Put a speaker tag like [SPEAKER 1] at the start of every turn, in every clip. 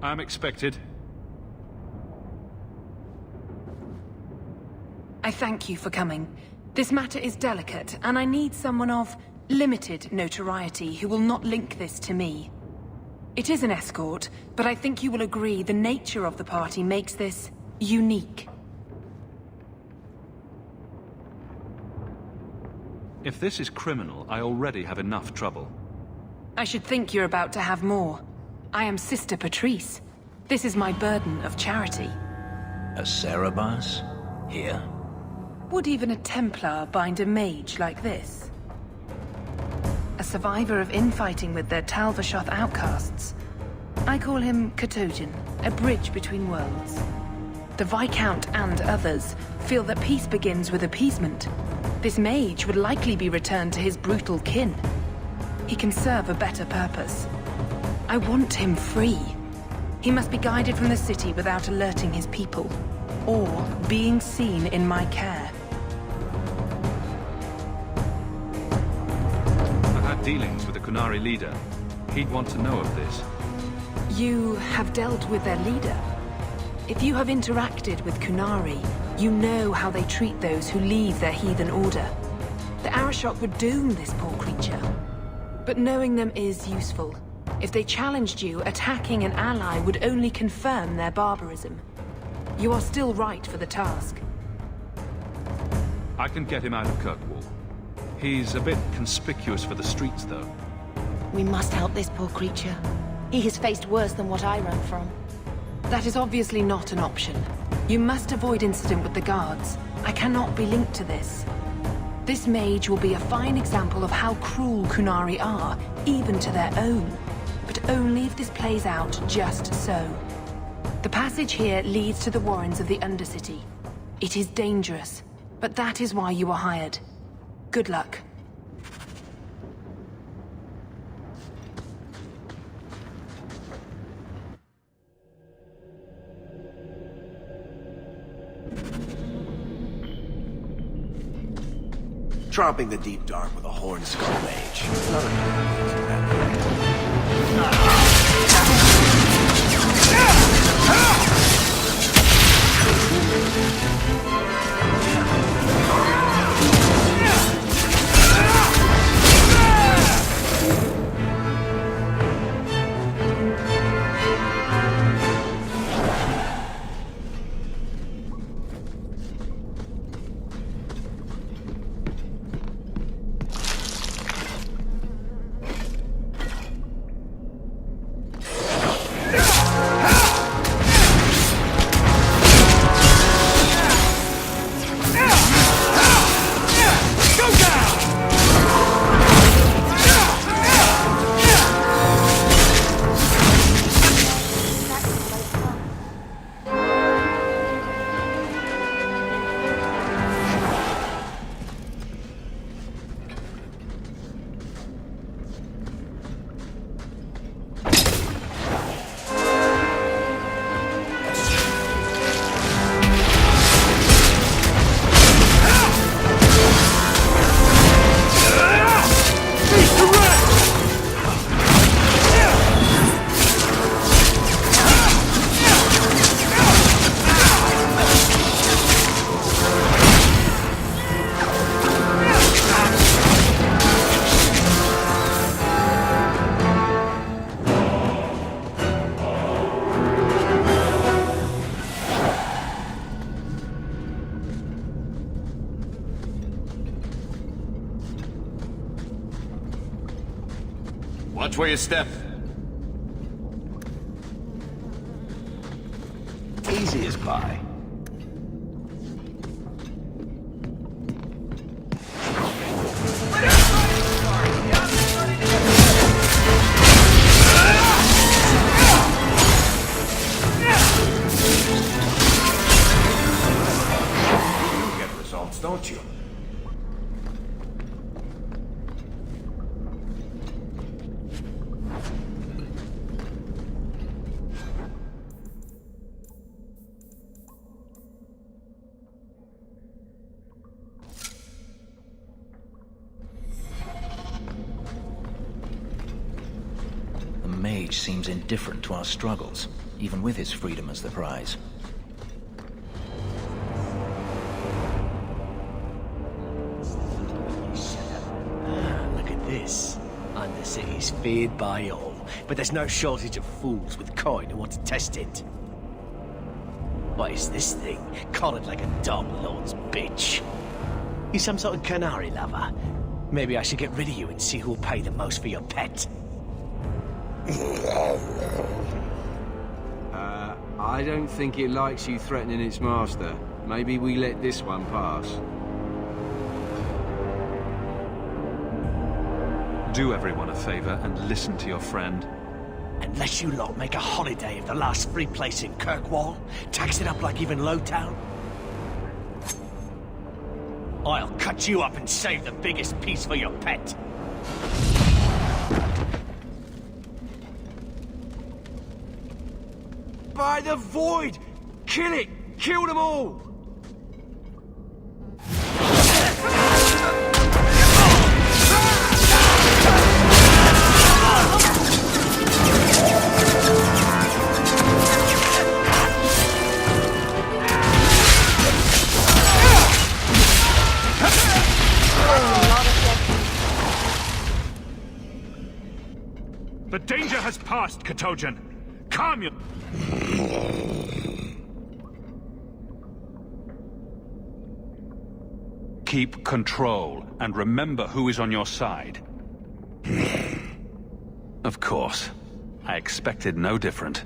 [SPEAKER 1] I'm expected.
[SPEAKER 2] I thank you for coming. This matter is delicate, and I need someone of limited notoriety who will not link this to me. It is an escort, but I think you will agree the nature of the party makes this unique.
[SPEAKER 1] If this is criminal, I already have enough trouble.
[SPEAKER 2] I should think you're about to have more. I am Sister Patrice. This is my burden of charity.
[SPEAKER 3] A Cerebas? Here?
[SPEAKER 2] Would even a Templar bind a mage like this? A survivor of infighting with their Talvashoth outcasts. I call him Katojan, a bridge between worlds. The Viscount and others feel that peace begins with appeasement. This mage would likely be returned to his brutal kin. He can serve a better purpose. I want him free. He must be guided from the city without alerting his people, or being seen in my care.
[SPEAKER 1] I've had dealings with the Qunari leader. He'd want to know of this.
[SPEAKER 2] You have dealt with their leader? If you have interacted with Qunari, you know how they treat those who leave their heathen order. The Arashok would doom this poor creature. But knowing them is useful. If they challenged you, attacking an ally would only confirm their barbarism. You are still right for the task.
[SPEAKER 1] I can get him out of Kirkwall. He's a bit conspicuous for the streets, though.
[SPEAKER 4] We must help this poor creature. He has faced worse than what I run from.
[SPEAKER 2] That is obviously not an option. You must avoid incident with the guards. I cannot be linked to this. This mage will be a fine example of how cruel Qunari are, even to their own. But only if this plays out just so. The passage here leads to the warrens of the Undercity. It is dangerous, but that is why you are hired. Good luck.
[SPEAKER 5] Tromping the deep dark with a horned skull mage.
[SPEAKER 6] Watch where you step.
[SPEAKER 3] Easy as pie.
[SPEAKER 5] You get results, don't you?
[SPEAKER 3] mage seems indifferent to our struggles, even with his freedom as the prize.
[SPEAKER 5] Look at this. Undercity's feared by all, but there's no shortage of fools with coin who want to test it. What is this thing? Collared like a dog lord's bitch. You some sort of canary lover? Maybe I should get rid of you and see who'll pay the most for your pet.
[SPEAKER 6] I don't think it likes you threatening its master. Maybe we let this one pass.
[SPEAKER 1] Do everyone a favor and listen to your friend.
[SPEAKER 5] Unless you lot make a holiday of the last free place in Kirkwall, tax it up like even Lowtown, I'll cut you up and save the biggest piece for your pet.
[SPEAKER 6] By the void! Kill it! Kill them all!
[SPEAKER 1] The danger has passed, Katojan. Calm your... Keep control, and remember who is on your side. Of course. I expected no different.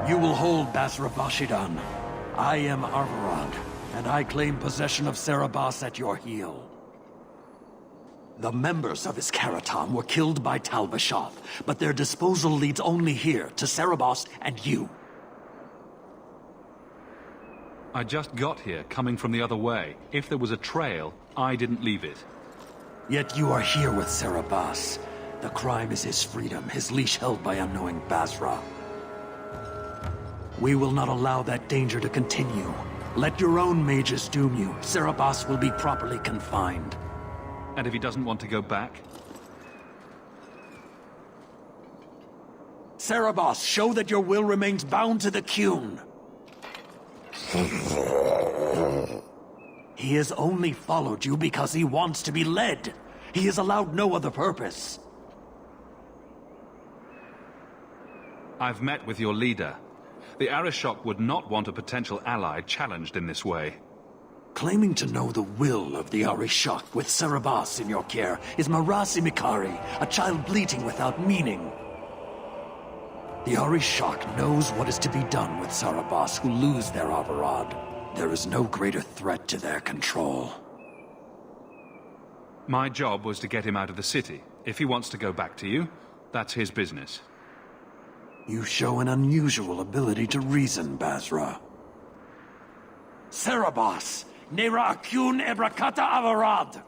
[SPEAKER 7] You will hold Basra Bashidan. I am Arvarad, and I claim possession of Serabas at your heel. The members of Iskaratam were killed by Tal-Vashoth, but their disposal leads only here, to Serabas and you.
[SPEAKER 1] I just got here, coming from the other way. If there was a trail, I didn't leave it.
[SPEAKER 7] Yet you are here with Serabas. The crime is his freedom, his leash held by unknowing Basra. We will not allow that danger to continue. Let your own mages doom you. Serabas will be properly confined.
[SPEAKER 1] And if he doesn't want to go back?
[SPEAKER 7] Serabas, show that your will remains bound to the Qun. He has only followed you because he wants to be led. He has allowed no other purpose.
[SPEAKER 1] I've met with your leader. The Arishok would not want a potential ally challenged in this way.
[SPEAKER 7] Claiming to know the will of the Arishok with Serabas in your care is Marasi Mikari, a child bleating without meaning. The Arishok knows what is to be done with Serabas who lose their Avarad. There is no greater threat to their control.
[SPEAKER 1] My job was to get him out of the city. If he wants to go back to you, that's his business.
[SPEAKER 7] You show an unusual ability to reason, Basra. Serabas! Nera Akyun Ebrakata Avarad!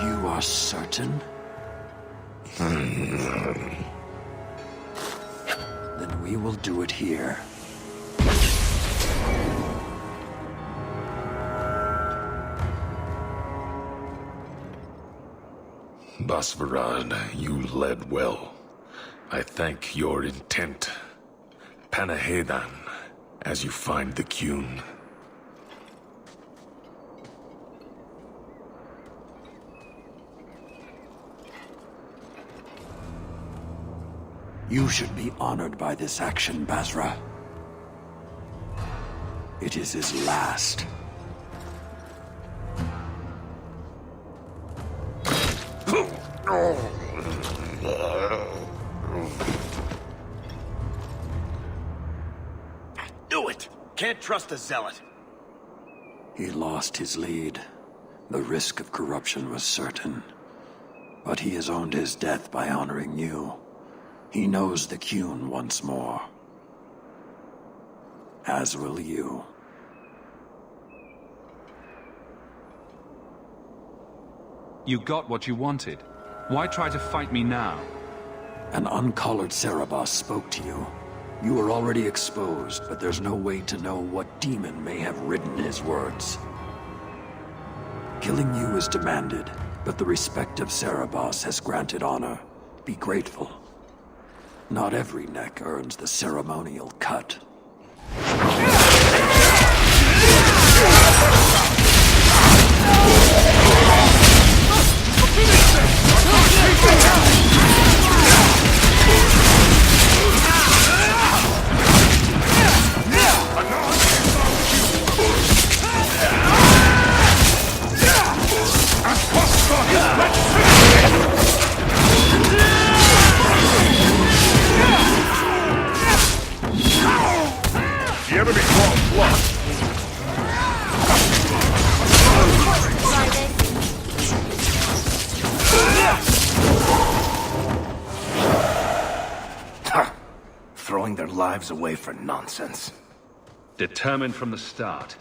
[SPEAKER 7] You are certain? Then we will do it here.
[SPEAKER 8] Basvarad, you led well. I thank your intent. Panahedan, as you find the Qun.
[SPEAKER 7] You should be honored by this action, Basra. It is his last.
[SPEAKER 5] Do it! Can't trust a zealot.
[SPEAKER 7] He lost his lead. The risk of corruption was certain. But he has owned his death by honoring you. He knows the Qun once more. As will you.
[SPEAKER 1] You got what you wanted. Why try to fight me now?
[SPEAKER 7] An uncollared Cerebos spoke to you. You were already exposed, but there's no way to know what demon may have written his words. Killing you is demanded, but the respect of Cerebos has granted honor. Be grateful. Not every neck earns the ceremonial cut.
[SPEAKER 8] The enemy draws blood.
[SPEAKER 3] Throwing their lives away for nonsense.
[SPEAKER 1] Determined from the start.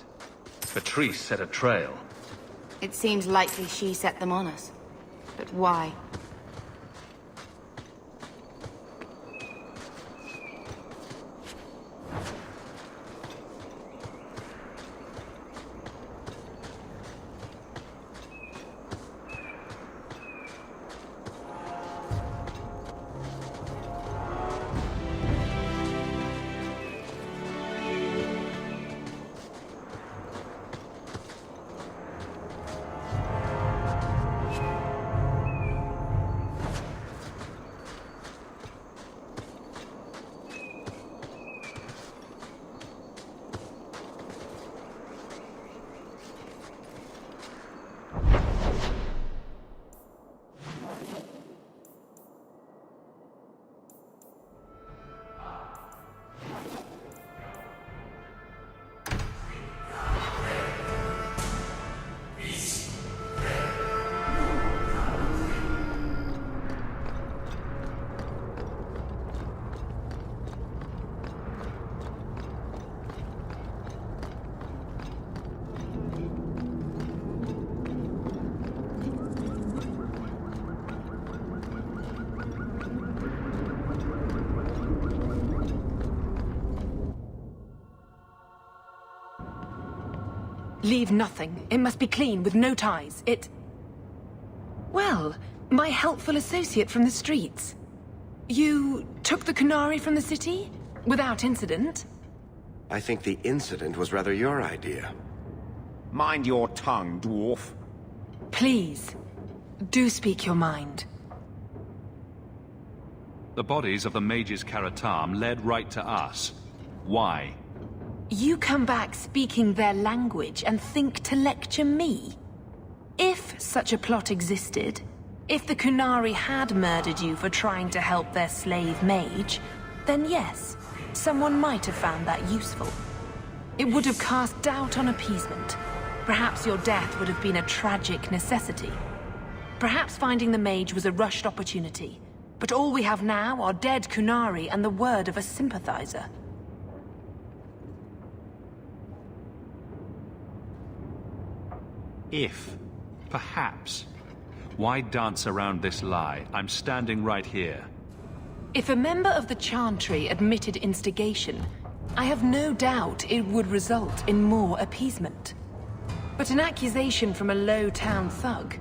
[SPEAKER 1] Patrice set a trail.
[SPEAKER 4] It seems likely she set them on us. But why?
[SPEAKER 2] Leave nothing. It must be clean, with no ties. Well, my helpful associate from the streets. You took the Qunari from the city? Without incident?
[SPEAKER 9] I think the incident was rather your idea.
[SPEAKER 10] Mind your tongue, dwarf.
[SPEAKER 2] Please, do speak your mind.
[SPEAKER 1] The bodies of the mages Karatam led right to us. Why?
[SPEAKER 2] You come back speaking their language and think to lecture me? If such a plot existed, if the Qunari had murdered you for trying to help their slave mage, then yes, someone might have found that useful. It would have cast doubt on appeasement. Perhaps your death would have been a tragic necessity. Perhaps finding the mage was a rushed opportunity. But all we have now are dead Qunari and the word of a sympathizer.
[SPEAKER 1] If. Perhaps. Why dance around this lie? I'm standing right here.
[SPEAKER 2] If a member of the Chantry admitted instigation, I have no doubt it would result in more appeasement. But an accusation from a low-town thug,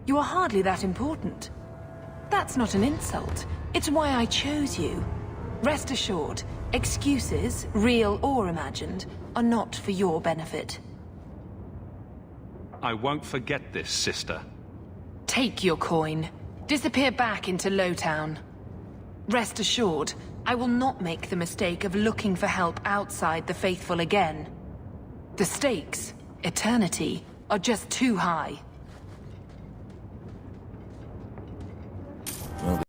[SPEAKER 2] you are hardly that important. That's not an insult. It's why I chose you. Rest assured, excuses, real or imagined, are not for your benefit.
[SPEAKER 1] I won't forget this, sister.
[SPEAKER 2] Take your coin. Disappear back into Lowtown. Rest assured, I will not make the mistake of looking for help outside the Faithful again. The stakes, eternity, are just too high.